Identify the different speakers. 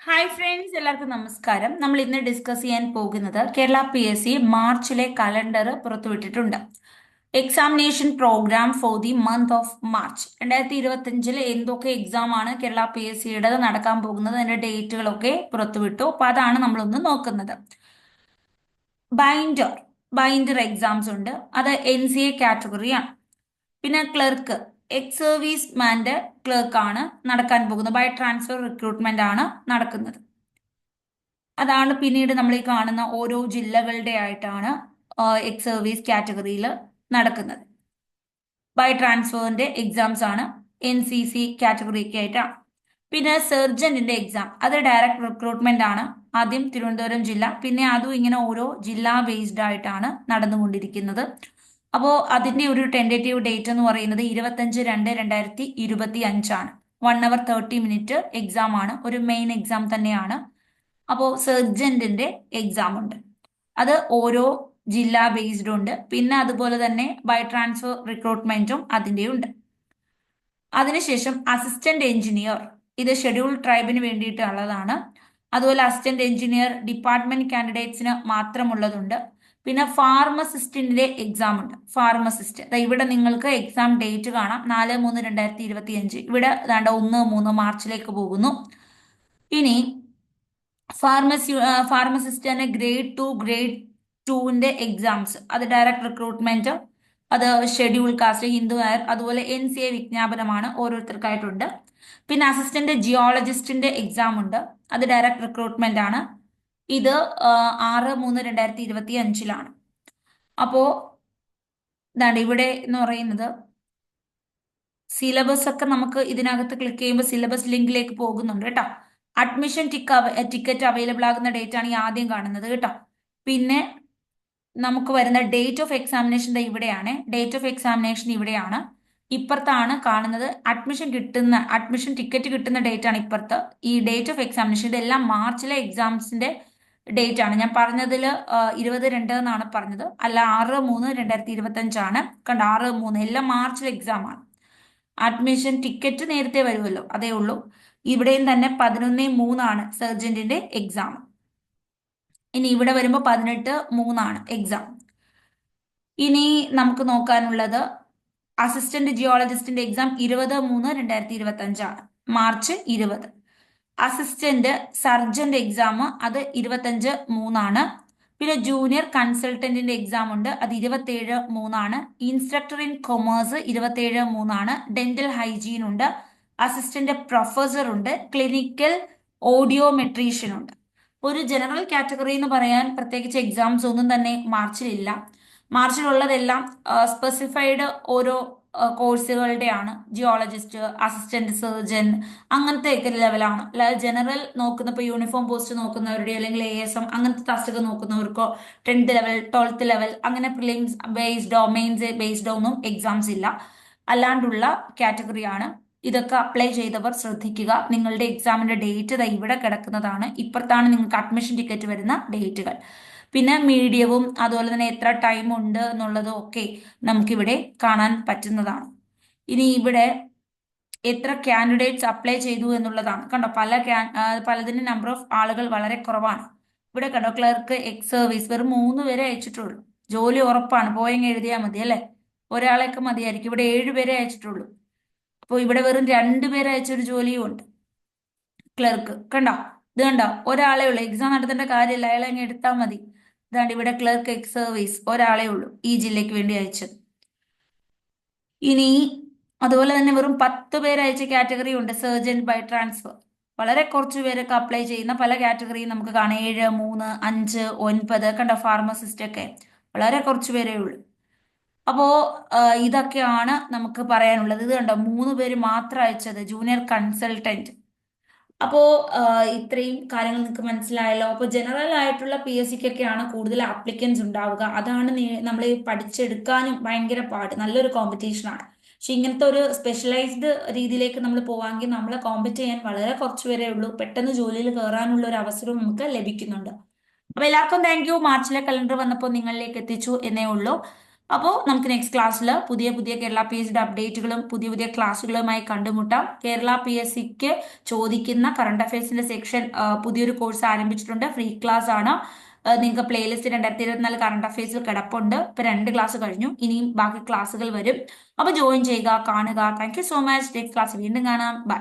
Speaker 1: Hi friends, എല്ലാവർക്കും നമസ്കാരം. നമ്മൾ ഇന്ന് ഡിസ്കസ് ചെയ്യാൻ പോകുന്നത് കേരള PSC മാർച്ചിലെ കലണ്ടർ പുറത്തുവിട്ടിട്ടുണ്ട്. Examination programme for the month of March 2025 എന്തൊക്കെ എക്സാം ആണ് കേരള PSCയുടെ നടക്കാൻ പോകുന്നത്, അതിന്റെ ഡേറ്റുകളൊക്കെ പുറത്തുവിട്ടു. അപ്പൊ അതാണ് നമ്മളൊന്ന് നോക്കുന്നത്. ബൈൻഡർ ബൈൻഡർ എക്സാംസ് ഉണ്ട്, അത് NCA കാറ്റഗറിയാണ്. പിന്നെ ക്ലർക്ക്, എക്സ് സർവീസ് മാന്റെ ക്ലർക്ക് ആണ് നടക്കാൻ പോകുന്നത്. ബൈ ട്രാൻസ്ഫർ റിക്രൂട്ട്മെന്റ് ആണ് നടക്കുന്നത്. അതാണ് പിന്നീട് നമ്മൾ ഈ കാണുന്ന ഓരോ ജില്ലകളുടെ ആയിട്ടാണ് എക്സ് സർവീസ് കാറ്റഗറിയിൽ നടക്കുന്നത്. ബൈ ട്രാൻസ്ഫറിന്റെ എക്സാംസ് ആണ് NCC കാറ്റഗറിക്ക് ആയിട്ടാണ്. പിന്നെ സർജന്റിന്റെ എക്സാം, അത് ഡയറക്ട് റിക്രൂട്ട്മെന്റ് ആണ്. ആദ്യം തിരുവനന്തപുരം ജില്ല, പിന്നെ അതും ഇങ്ങനെ ഓരോ ജില്ലാ ബേസ്ഡ് ആയിട്ടാണ് നടന്നുകൊണ്ടിരിക്കുന്നത്. അപ്പോൾ അതിന്റെ ഒരു ടെൻഡേറ്റീവ് ഡേറ്റ് എന്ന് പറയുന്നത് 25/2/2025 1 hour 30 minute എക്സാം ആണ്. ഒരു മെയിൻ എക്സാം തന്നെയാണ്. അപ്പോൾ സർജന്റിന്റെ എക്സാം ഉണ്ട്, അത് ഓരോ ജില്ലാ ബേസ്ഡ് ഉണ്ട്. പിന്നെ അതുപോലെ തന്നെ ബൈ ട്രാൻസ്ഫർ റിക്രൂട്ട്മെന്റും അതിൻ്റെ ഉണ്ട്. അതിനുശേഷം അസിസ്റ്റന്റ് എഞ്ചിനീയർ, ഇത് ഷെഡ്യൂൾ ട്രൈബിന് വേണ്ടിയിട്ടുള്ളതാണ്. അതുപോലെ അസിസ്റ്റന്റ് എഞ്ചിനീയർ ഡിപ്പാർട്ട്മെന്റ് കാൻഡിഡേറ്റ്സിന് മാത്രമുള്ളതുണ്ട്. പിന്നെ ഫാർമസിസ്റ്റിന്റെ എക്സാം ഉണ്ട്. ഫാർമസിസ്റ്റ്, ഇവിടെ നിങ്ങൾക്ക് എക്സാം ഡേറ്റ് കാണാം, 4/3/2025. ഇവിടെ 1-3 മാർച്ചിലേക്ക് പോകുന്നു. ഇനി ഫാർമസിസ്റ്റ് തന്നെ ഗ്രേഡ് 2 എക്സാംസ്, അത് ഡയറക്ട് റിക്രൂട്ട്മെന്റ്, അത് ഷെഡ്യൂൾ കാസ്റ്റ്, ഹിന്ദു നായർ, അതുപോലെ NCA വിജ്ഞാപനമാണ് ഓരോരുത്തർക്കായിട്ടുണ്ട്. പിന്നെ അസിസ്റ്റന്റ് ജിയോളജിസ്റ്റിന്റെ എക്സാം ഉണ്ട്, അത് ഡയറക്ട് റിക്രൂട്ട്മെന്റ് ആണ്. ഇത് 6/3/2025 അപ്പോ ഇതാണ് ഇവിടെ എന്ന് പറയുന്നത്. സിലബസ് ഒക്കെ നമുക്ക് ഇതിനകത്ത് ക്ലിക്ക് ചെയ്യുമ്പോൾ സിലബസ് ലിങ്കിലേക്ക് പോകുന്നുണ്ട് കേട്ടോ. അഡ്മിഷൻ ടിക്കറ്റ് അവൈലബിൾ ആകുന്ന ഡേറ്റ് ആണ് ഈ ആദ്യം കാണുന്നത് കേട്ടോ. പിന്നെ നമുക്ക് വരുന്ന ഡേറ്റ് ഓഫ് എക്സാമിനേഷൻ ഇവിടെയാണ്. ഡേറ്റ് ഓഫ് എക്സാമിനേഷൻ ഇവിടെയാണ്. ഇപ്പുറത്താണ് കാണുന്നത് അഡ്മിഷൻ ടിക്കറ്റ് കിട്ടുന്ന ഡേറ്റ് ആണ് ഇപ്പുറത്ത്. ഈ ഡേറ്റ് ഓഫ് എക്സാമിനേഷൻ ഇതെല്ലാം മാർച്ചിലെ എക്സാംസിന്റെ ഡേറ്റ് ആണ്. ഞാൻ പറഞ്ഞതിൽ 20/2 എന്നാണ് പറഞ്ഞത്, അല്ല 6/3/2025 കണ്ട. 6/3 എല്ലാം മാർച്ചിലെ എക്സാം ആണ്. അഡ്മിഷൻ ടിക്കറ്റ് നേരത്തെ വരുമല്ലോ, അതേ ഉള്ളൂ. ഇവിടെയും തന്നെ 11/3 സർജന്റിന്റെ എക്സാം. ഇനി ഇവിടെ വരുമ്പോൾ 18/3 എക്സാം. ഇനി നമുക്ക് നോക്കാനുള്ളത് അസിസ്റ്റന്റ് ജിയോളജിസ്റ്റിന്റെ exam 20/3/2025 March 20. Assistant surgeon exam അത് 25/3. പിന്നെ ജൂനിയർ കൺസൾട്ടന്റിന്റെ എക്സാം ഉണ്ട്, അത് 27/3. Instructor in commerce 27/3. Dental hygiene ഉണ്ട്, അസിസ്റ്റന്റ് പ്രൊഫസർ ഉണ്ട്, ക്ലിനിക്കൽ ഓഡിയോമെട്രീഷ്യൻ ഉണ്ട്. ഒരു ജനറൽ കാറ്റഗറി എന്ന് പറയാൻ പ്രത്യേകിച്ച് എക്സാംസ് ഒന്നും തന്നെ മാർച്ചിലില്ല. മാർച്ചിലുള്ളതെല്ലാം സ്പെസിഫൈഡ് ഓരോ കോഴ്സുകളുടെയാണ്. ജിയോളജിസ്റ്റ്, അസിസ്റ്റന്റ് സർജൻ, അങ്ങനത്തെ ഒക്കെ ലെവലാണ്. അല്ലാതെ ജനറൽ നോക്കുന്ന, ഇപ്പോൾ യൂണിഫോം പോസ്റ്റ് നോക്കുന്നവരുടെ അല്ലെങ്കിൽ ASM അങ്ങനത്തെ തസ്തിക നോക്കുന്നവർക്കോ 10th ലെവൽ 12th ലെവൽ അങ്ങനെ പ്രിലിംസ് ബേസ്ഡോ മെയിൻസ് ബേസ്ഡോ ഒന്നും എക്സാംസ് ഇല്ല. അല്ലാണ്ടുള്ള കാറ്റഗറിയാണ്. ഇതൊക്കെ അപ്ലൈ ചെയ്തവർ ശ്രദ്ധിക്കുക. നിങ്ങളുടെ എക്സാമിന്റെ ഡേറ്റ് ഇവിടെ കിടക്കുന്നതാണ്. ഇപ്പുറത്താണ് നിങ്ങൾക്ക് അഡ്മിഷൻ ടിക്കറ്റ് വരുന്ന ഡേറ്റുകൾ. പിന്നെ മീഡിയവും അതുപോലെ തന്നെ എത്ര ടൈം ഉണ്ട് എന്നുള്ളതും ഒക്കെ നമുക്കിവിടെ കാണാൻ പറ്റുന്നതാണ്. ഇനി ഇവിടെ എത്ര കാൻഡിഡേറ്റ്സ് അപ്ലൈ ചെയ്തു എന്നുള്ളതാണ്. കണ്ടോ, പലതിന്റെ നമ്പർ ഓഫ് ആളുകൾ വളരെ കുറവാണ്. ഇവിടെ കണ്ടോ, ക്ലർക്ക് എക്സ് സർവീസ് വെറും 3 പേരെ അയച്ചിട്ടുള്ളൂ. ജോലി ഉറപ്പാണ്, പോയെങ്കിൽ എഴുതിയാൽ മതി അല്ലെ, ഒരാളെയൊക്കെ മതിയായിരിക്കും. ഇവിടെ 7 പേരെ അയച്ചിട്ടുള്ളൂ. അപ്പോൾ ഇവിടെ വെറും 2 പേരെ അയച്ചൊരു ജോലിയും ഉണ്ട് ക്ലർക്ക്. കണ്ടോ, ഇത് കണ്ടോ, ഒരാളെ ഉള്ളൂ. എക്സാം നടത്തേണ്ട കാര്യമില്ല, അയാളെ അങ്ങ് എടുത്താൽ മതി. ഇതാണ്ട് ഇവിടെ ക്ലർക്ക് എക്സ് സർവീസ് ഒരാളെ ഉള്ളൂ ഈ ജില്ലയ്ക്ക് വേണ്ടി അയച്ചത്. ഇനി അതുപോലെ തന്നെ വെറും 10 പേര് അയച്ച കാറ്റഗറി ഉണ്ട്, സർജൻ ബൈ ട്രാൻസ്ഫർ. വളരെ കുറച്ച് പേരൊക്കെ അപ്ലൈ ചെയ്യുന്ന പല കാറ്റഗറിയും നമുക്ക് കാണാം. 7, 3, 5, 9 കണ്ട. ഫാർമസിസ്റ്റ് ഒക്കെ വളരെ കുറച്ച് പേരേ ഉള്ളൂ. അപ്പോ ഇതൊക്കെയാണ് നമുക്ക് പറയാനുള്ളത്. ഇത് കണ്ടോ, 3 പേര് മാത്രം അയച്ചത്, ജൂനിയർ കൺസൾട്ടന്റ്. അപ്പോ ഇത്രയും കാര്യങ്ങൾ നിങ്ങൾക്ക് മനസ്സിലായല്ലോ. അപ്പോൾ ജനറൽ ആയിട്ടുള്ള PSCക്കൊക്കെയാണ് കൂടുതൽ ആപ്ലിക്കൻസ് ഉണ്ടാവുക. അതാണ് നമ്മൾ പഠിച്ചെടുക്കാനും ഭയങ്കര പാട്, നല്ലൊരു കോമ്പറ്റീഷനാണ്. പക്ഷെ ഇങ്ങനത്തെ ഒരു സ്പെഷ്യലൈസ്ഡ് രീതിയിലേക്ക് നമ്മൾ പോവാമെങ്കിൽ നമ്മളെ കോമ്പറ്റ് ചെയ്യാൻ വളരെ കുറച്ച് പേരേ ഉള്ളൂ. പെട്ടെന്ന് ജോലിയിൽ കയറാനുള്ള ഒരു അവസരവും നമുക്ക് ലഭിക്കുന്നുണ്ട്. അപ്പൊ എല്ലാവർക്കും താങ്ക് യു. മാർച്ചിലെ കലണ്ടർ വന്നപ്പോൾ നിങ്ങളിലേക്ക് എത്തിച്ചു എന്നേ ഉള്ളൂ. അപ്പോൾ നമുക്ക് നെക്സ്റ്റ് ക്ലാസ്സിൽ പുതിയ പുതിയ കേരള പി എസ് സിയുടെ അപ്ഡേറ്റുകളും പുതിയ പുതിയ ക്ലാസ്സുകളുമായി കണ്ടുമുട്ടാം. കേരള പി എസ് സിക്ക് ചോദിക്കുന്ന കറണ്ട് അഫയേഴ്സിന്റെ സെക്ഷൻ പുതിയൊരു കോഴ്സ് ആരംഭിച്ചിട്ടുണ്ട്. ഫ്രീ ക്ലാസ് ആണ്. നിങ്ങൾക്ക് പ്ലേലിസ്റ്റ് 2024 കറണ്ട് അഫയേഴ്സിൽ കിടപ്പുണ്ട്. ഇപ്പൊ 2 ക്ലാസ് കഴിഞ്ഞു, ഇനിയും ബാക്കി ക്ലാസ്സുകൾ വരും. അപ്പൊ ജോയിൻ ചെയ്യുക, കാണുക. Thank you so much. Next class വീണ്ടും കാണാം. ബൈ.